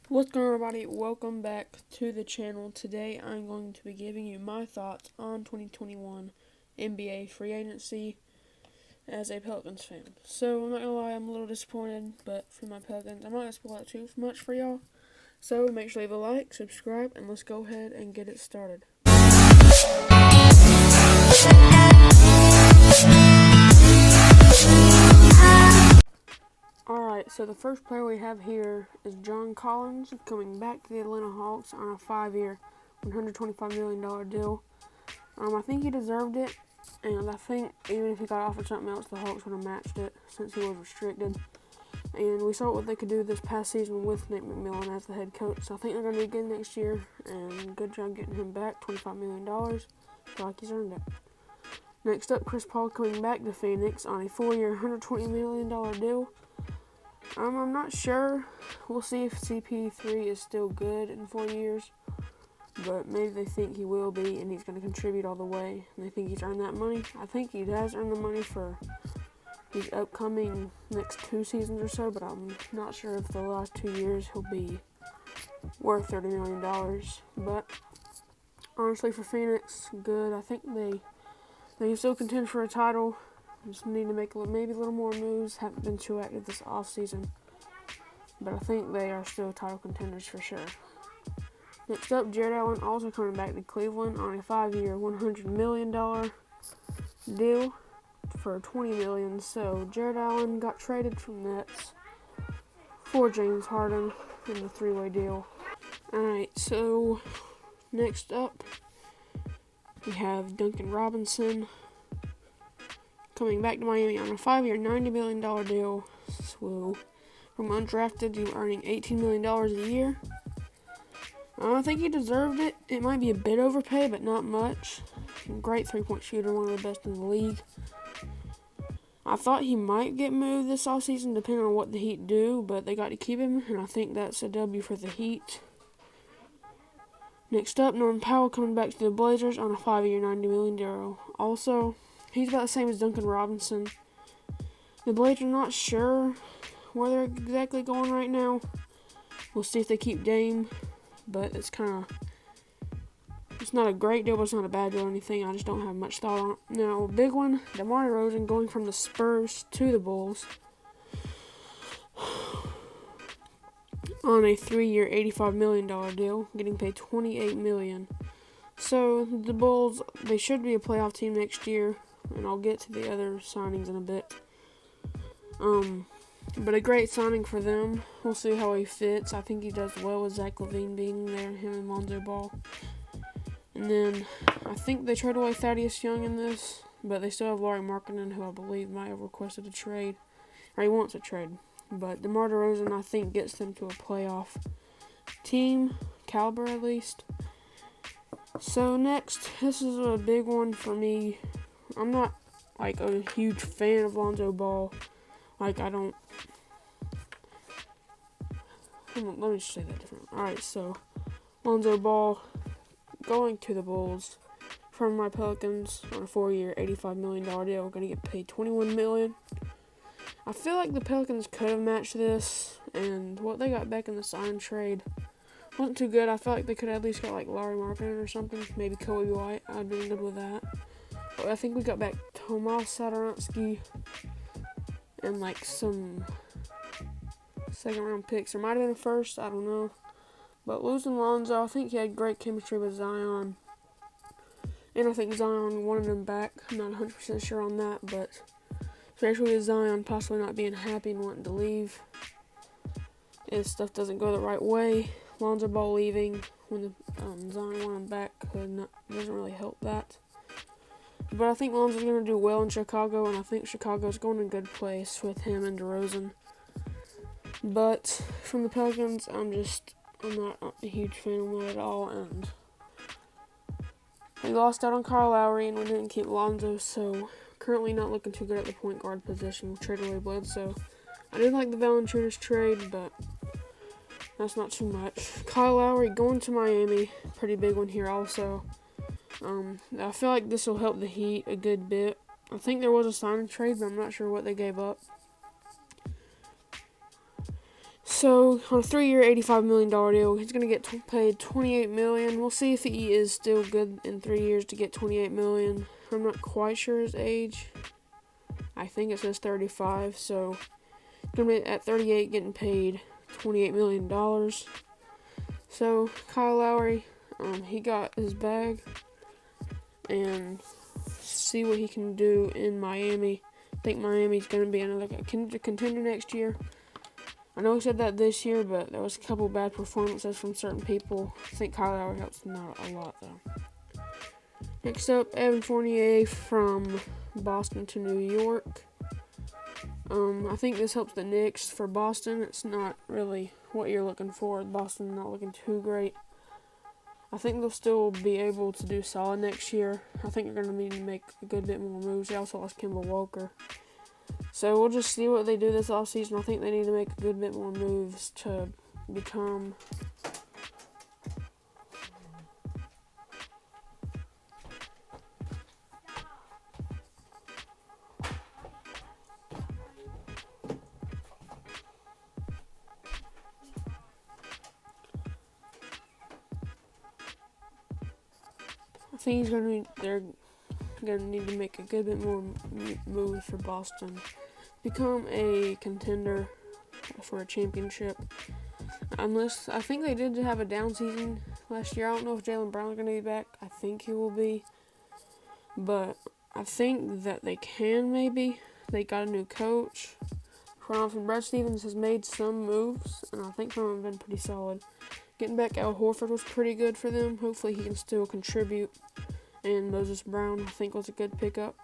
What's going on, everybody? Welcome back to the channel. Today I'm going to be giving you my thoughts on 2021 NBA free agency as a Pelicans fan. So I'm not going to lie, I'm a little disappointed, but for my Pelicans, I'm not going to spoil it too much for y'all. So make sure you leave a like, subscribe, and let's go ahead and get it started. Alright, so the first player we have here is John Collins coming back to the Atlanta Hawks on a 5-year, $125 million deal. I think he deserved it, and I think even if he got offered something else, the Hawks would have matched it since he was restricted. And we saw what they could do this past season with Nick McMillan as the head coach, so I think they're going to do it again next year, and good job getting him back, $25 million. Feel like he's earned it. Next up, Chris Paul coming back to Phoenix on a 4-year, $120 million deal. I'm not sure. We'll see if CP3 is still good in 4 years. But maybe they think he will be, and he's going to contribute all the way. And they think he's earned that money. I think he has earned the money for these upcoming next 2 seasons or so. But I'm not sure if the last 2 years he'll be worth $30 million. But honestly, for Phoenix, good. I think they can still contend for a title. Just need to make maybe a little more moves. Haven't been too active this offseason. But I think they are still title contenders for sure. Next up, Jarrett Allen also coming back to Cleveland on a 5-year, $100 million deal for $20 million. So Jarrett Allen got traded from Nets for James Harden in the 3-way deal. Alright, so next up, we have Duncan Robinson coming back to Miami on a 5-year, $90 million deal. So from undrafted to earning $18 million a year. I think he deserved it. It might be a bit overpay, but not much. Great three-point shooter, one of the best in the league. I thought he might get moved this offseason, depending on what the Heat do, but they got to keep him, and I think that's a W for the Heat. Next up, Norman Powell coming back to the Blazers on a 5-year, $90 million deal. Also, he's about the same as Duncan Robinson. The Blazers are not sure where they're exactly going right now. We'll see if they keep Dame. But it's not a great deal, but it's not a bad deal or anything. I just don't have much thought on it. Now, a big one, DeMar DeRozan going from the Spurs to the Bulls on a 3-year, $85 million deal, getting paid $28 million. So, the Bulls, they should be a playoff team next year, and I'll get to the other signings in a bit. But a great signing for them. We'll see how he fits. I think he does well with Zach LaVine being there, him and Lonzo Ball. And then I think they trade away Thaddeus Young in this, but they still have Lowry Markkanen, who I believe might have requested a trade, or he wants a trade. But DeMar DeRozan, I think, gets them to a playoff team, caliber at least. So next, this is a big one for me. I'm not like a huge fan of Lonzo Ball. Let me just say that different. Alright, so Lonzo Ball going to the Bulls from my Pelicans on a 4-year, $85 million deal. Going to get paid $21 million. I feel like the Pelicans could have matched this, and what they got back in the sign trade wasn't too good. I felt like they could have at least got like Lowry Markkanen or something. Maybe Kobe White. I'd be good with that. But I think we got back Tomas Satoransky and like some second-round picks. There might have been a first, I don't know. But losing Lonzo, I think he had great chemistry with Zion. And I think Zion wanted him back. I'm not 100% sure on that, but especially with Zion possibly not being happy and wanting to leave. If stuff doesn't go the right way, Lonzo Ball leaving when Zion wanted him back doesn't really help that. But I think Lonzo's going to do well in Chicago, and I think Chicago's going in a good place with him and DeRozan. But from the Pelicans, I'm not a huge fan of that at all, and we lost out on Kyle Lowry, and we didn't keep Lonzo, so currently not looking too good at the point guard position. We traded away Bledsoe. I did like the Valanciunas trade, but that's not too much. Kyle Lowry going to Miami, pretty big one here also. I feel like this will help the Heat a good bit. I think there was a sign and trade, but I'm not sure what they gave up. So on a 3-year, $85 million deal, he's going to get paid $28 million. We'll see if he is still good in 3 years to get $28 million. I'm not quite sure his age. I think it says 35, so he's going to be at 38 getting paid $28 million. So Kyle Lowry, he got his bag, and see what he can do in Miami. I think Miami's going to be another contender next year. I know he said that this year, but there was a couple bad performances from certain people. I think Kyle Howard helps him out a lot, though. Next up, Evan Fournier from Boston to New York. I think this helps the Knicks. For Boston, it's not really what you're looking for. Boston not looking too great. I think they'll still be able to do solid next year. I think they're going to need to make a good bit more moves. They also lost Kemba Walker. So we'll just see what they do this offseason. I think they need to make a good bit more moves to become they're going to need to make a good bit more moves for Boston. Become a contender for a championship. Unless, I think they did have a down season last year. I don't know if Jaylen Brown's going to be back. I think he will be. But I think that they can maybe. They got a new coach. Brad Stevens has made some moves, and I think some of them have been pretty solid. Getting back Al Horford was pretty good for them. Hopefully he can still contribute. And Moses Brown, I think, was a good pickup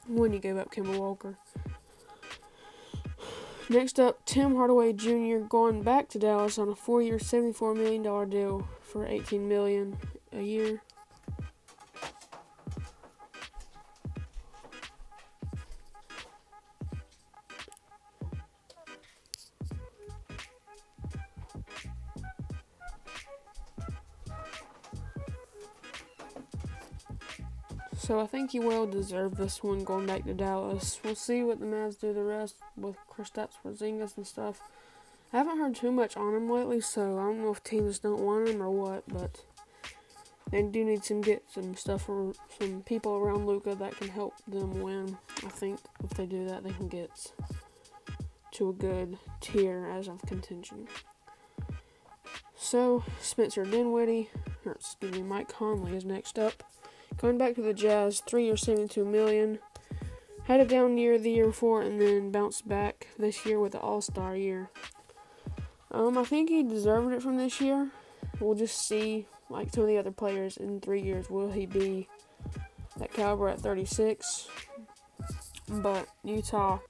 when you gave up Kemba Walker. Next up, Tim Hardaway Jr. going back to Dallas on a 4-year, $74 million deal for $18 million a year. So I think he will deserve this one going back to Dallas. We'll see what the Mavs do the rest with Kristaps Porzingis and stuff. I haven't heard too much on him lately, so I don't know if teams don't want him or what, but they do need some stuff for some people around Luka that can help them win. I think if they do that, they can get to a good tier as of contention. So Mike Conley is next up. Going back to the Jazz, 3 years, $72 million. Had a down year the year before and then bounced back this year with the All-Star year. I think he deserved it from this year. We'll just see, like some of the other players in 3 years, will he be that caliber at 36? But Utah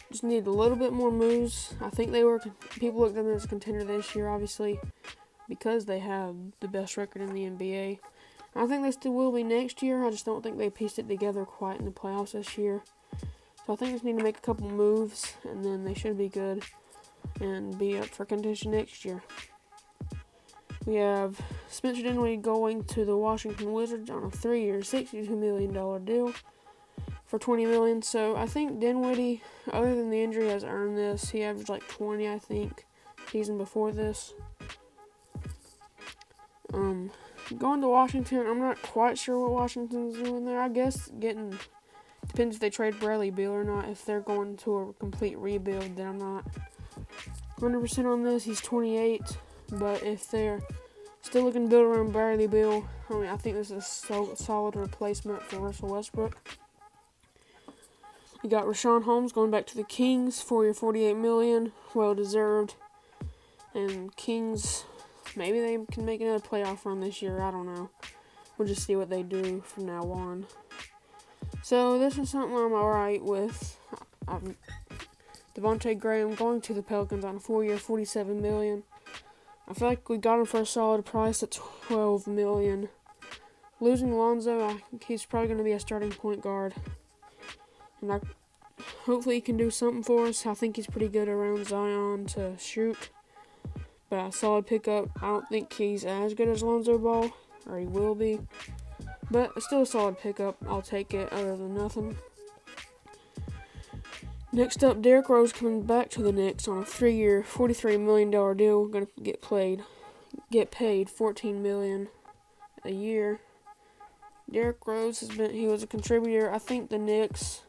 just needed a little bit more moves. I think people looked at them as a contender this year, obviously, because they have the best record in the NBA. I think they still will be next year. I just don't think they pieced it together quite in the playoffs this year. So I think they just need to make a couple moves, and then they should be good and be up for contention next year. We have Spencer Dinwiddie going to the Washington Wizards on a 3-year, $62 million deal for $20 million. So I think Dinwiddie, other than the injury, has earned this. He averaged like 20, I think, season before this. Going to Washington, I'm not quite sure what Washington's doing there. I guess depends if they trade Bradley Beal or not. If they're going to a complete rebuild, then I'm not 100% on this. He's 28, but if they're still looking to build around Bradley Beal, I think this is a solid replacement for Russell Westbrook. You got Rashawn Holmes going back to the Kings, 4-year, $48 million, well deserved. And Kings, maybe they can make another playoff run this year. I don't know. We'll just see what they do from now on. So this is something I'm alright with. Devonte Graham going to the Pelicans on a 4-year, $47 million. I feel like we got him for a solid price at $12 million. Losing Lonzo, he's probably going to be a starting point guard. And hopefully he can do something for us. I think he's pretty good around Zion to shoot. But a solid pickup. I don't think he's as good as Lonzo Ball, or he will be. But still a solid pickup. I'll take it other than nothing. Next up, Derrick Rose coming back to the Knicks on a 3-year, $43 million deal. Going to get paid $14 million a year. Derrick Rose he was a contributor. I think the Knicks,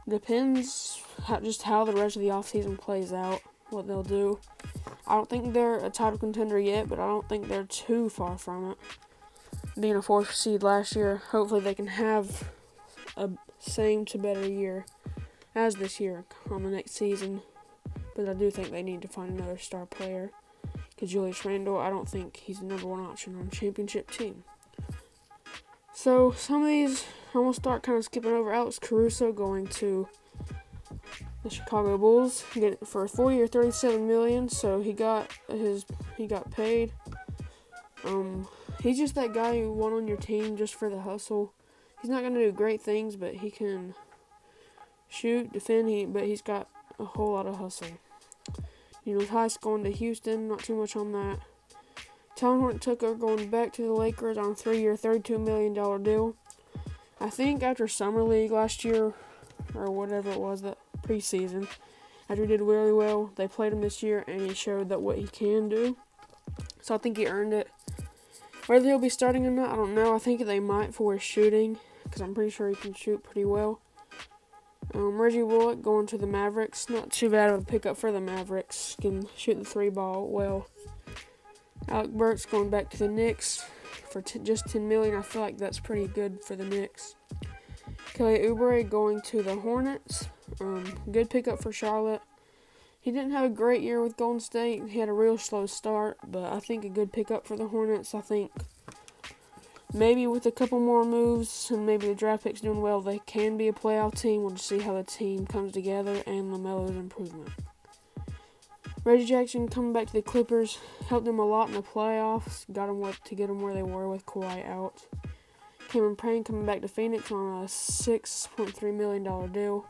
depends just how the rest of the offseason plays out, what they'll do. I don't think they're a title contender yet, but I don't think they're too far from it. Being a 4th seed last year, hopefully they can have a same to better year as this year on the next season. But I do think they need to find another star player. Because Julius Randle, I don't think he's the number one option on a championship team. So some of these I'm going to start kind of skipping over. Alex Caruso going to the Chicago Bulls for a 4-year, $37 million. So he got paid. He's just that guy you want on your team just for the hustle. He's not going to do great things, but he can shoot, defend. But he's got a whole lot of hustle. Heist going to Houston, not too much on that. Talon Horton-Tucker going back to the Lakers on a 3-year, $32 million deal. I think after Summer League last year, or whatever it was, that preseason, after he did really well, they played him this year, and he showed that what he can do. So I think he earned it. Whether he'll be starting or not, I don't know. I think they might for his shooting, because I'm pretty sure he can shoot pretty well. Reggie Bullock going to the Mavericks. Not too bad of a pickup for the Mavericks. Can shoot the 3-ball well. Alec Burks going back to the Knicks for just $10 million. I feel like that's pretty good for the Knicks. Kelly Oubre going to the Hornets. Good pickup for Charlotte. He didn't have a great year with Golden State. He had a real slow start, but I think a good pickup for the Hornets. I think maybe with a couple more moves and maybe the draft picks doing well, they can be a playoff team. We'll just see how the team comes together and LaMelo's improvement. Reggie Jackson coming back to the Clippers helped them a lot in the playoffs. Got them to get them where they were with Kawhi out. Cameron Payne coming back to Phoenix on a $6.3 million deal.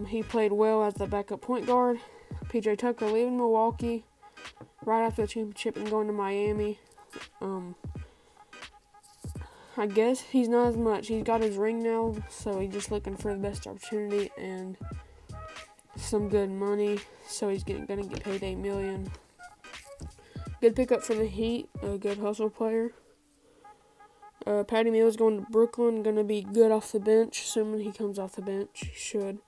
He played well as the backup point guard. PJ Tucker leaving Milwaukee right after the championship and going to Miami. I guess he's not as much. He's got his ring now, so he's just looking for the best opportunity and some good money. So he's going to get paid $8 million. Good pickup for the Heat. A good hustle player. Patty Mills going to Brooklyn. Going to be good off the bench. Assuming he comes off the bench. He should.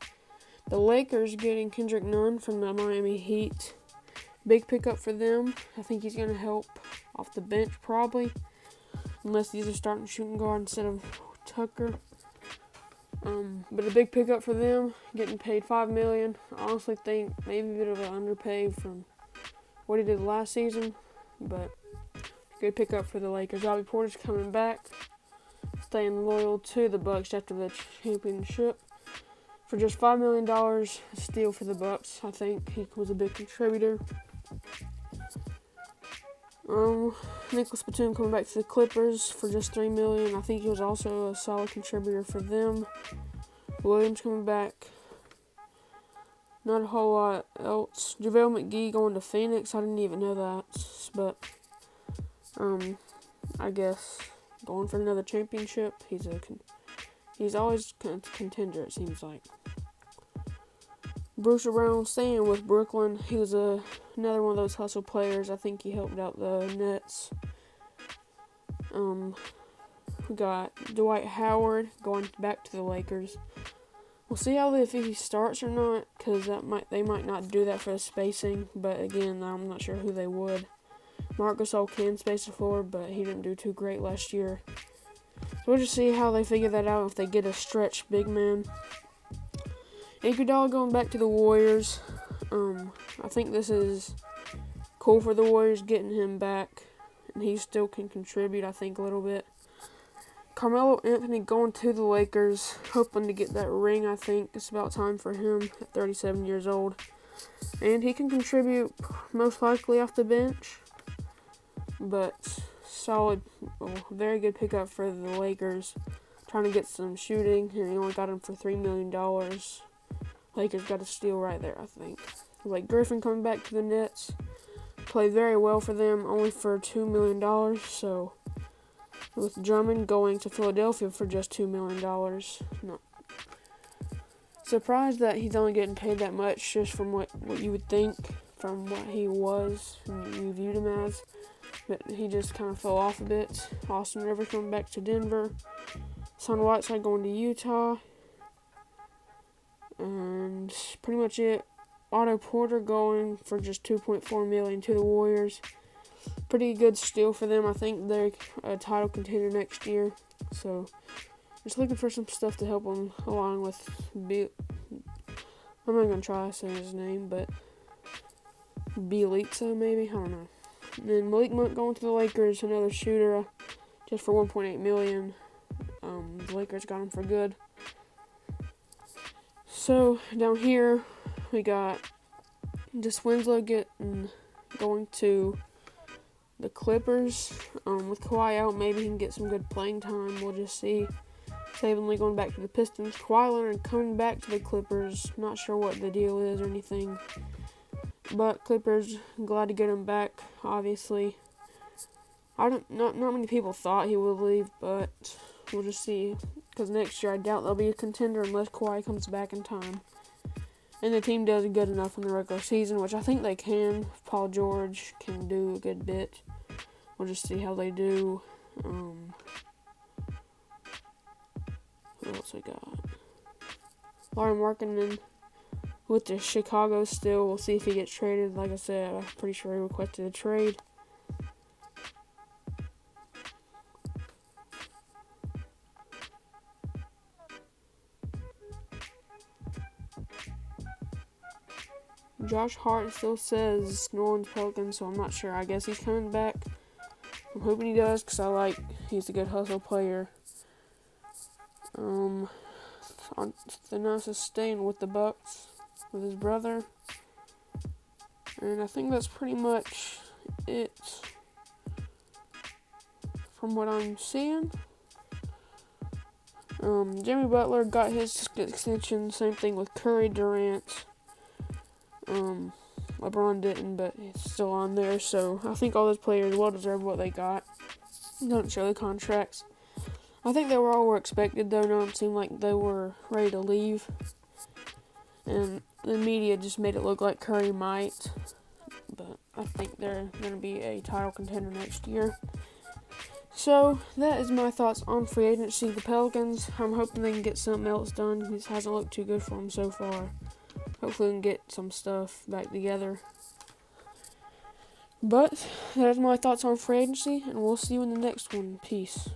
The Lakers getting Kendrick Nunn from the Miami Heat. Big pickup for them. I think he's going to help off the bench probably. Unless he's a starting shooting guard instead of Tucker. But a big pickup for them, getting paid $5 million. I honestly think maybe a bit of an underpaid from what he did last season, but good pickup for the Lakers. Bobby Portis coming back, staying loyal to the Bucks after the championship for just $5 million. A steal for the Bucks. I think he was a big contributor. Nicholas Batum coming back to the Clippers for just $3 million. I think he was also a solid contributor for them. Williams coming back. Not a whole lot else. JaVale McGee going to Phoenix. I didn't even know that, but I guess going for another championship. He's always a contender. It seems like. Bruce Brown staying with Brooklyn. He was another one of those hustle players. I think he helped out the Nets. We got Dwight Howard going back to the Lakers. We'll see if he starts or not, because they might not do that for the spacing. But again, I'm not sure who they would. Marc Gasol can space the floor, but he didn't do too great last year. So we'll just see how they figure that out if they get a stretch big man. Iguodala going back to the Warriors. I think this is cool for the Warriors getting him back, and he still can contribute, I think, a little bit. Carmelo Anthony going to the Lakers, hoping to get that ring. I think it's about time for him at 37 years old, and he can contribute most likely off the bench. But solid, very good pickup for the Lakers, trying to get some shooting, and he only got him for $3 million. Lakers got a steal right there, I think. Blake Griffin coming back to the Nets. Played very well for them, only for $2 million. So, with Drummond going to Philadelphia for just $2 million. No. surprised that he's only getting paid that much, just from what you would think, from what he was and you viewed him as. But he just kind of fell off a bit. Austin Rivers coming back to Denver. Son Whiteside going to Utah. And pretty much it. Otto Porter going for just $2.4 million to the Warriors. Pretty good steal for them. I think they're a title contender next year. So just looking for some stuff to help them along with I'm not going to try to say his name, but Bielitsa maybe? I don't know. And then Malik Monk going to the Lakers, another shooter, just for $1.8 million. The Lakers got him for good. So down here, we got just Winslow going to the Clippers. With Kawhi out, maybe he can get some good playing time. We'll just see. Sabanlee going back to the Pistons. Kawhi Leonard coming back to the Clippers. Not sure what the deal is or anything. But Clippers, glad to get him back, obviously. Not many people thought he would leave, but we'll just see. Because next year I doubt they'll be a contender unless Kawhi comes back in time. And the team does good enough in the regular season, which I think they can. Paul George can do a good bit. We'll just see how they do. What else we got? Lauren Markkinen with the Chicago still. We'll see if he gets traded. Like I said, I'm pretty sure he requested a trade. Josh Hart still says New Orleans Pelicans, so I'm not sure. I guess he's coming back. I'm hoping he does, because he's a good hustle player. Thanasis is staying with the Bucks with his brother. And I think that's pretty much it from what I'm seeing. Jimmy Butler got his extension. Same thing with Curry, Durant. LeBron didn't, but it's still on there. So I think all those players well deserve what they got. Don't show the contracts. I think they were expected, though. No, it seemed like they were ready to leave. And the media just made it look like Curry might. But I think they're going to be a title contender next year. So that is my thoughts on free agency. The Pelicans, I'm hoping they can get something else done. This hasn't looked too good for them so far. Hopefully we can get some stuff back together. But that is my thoughts on free agency, and we'll see you in the next one. Peace.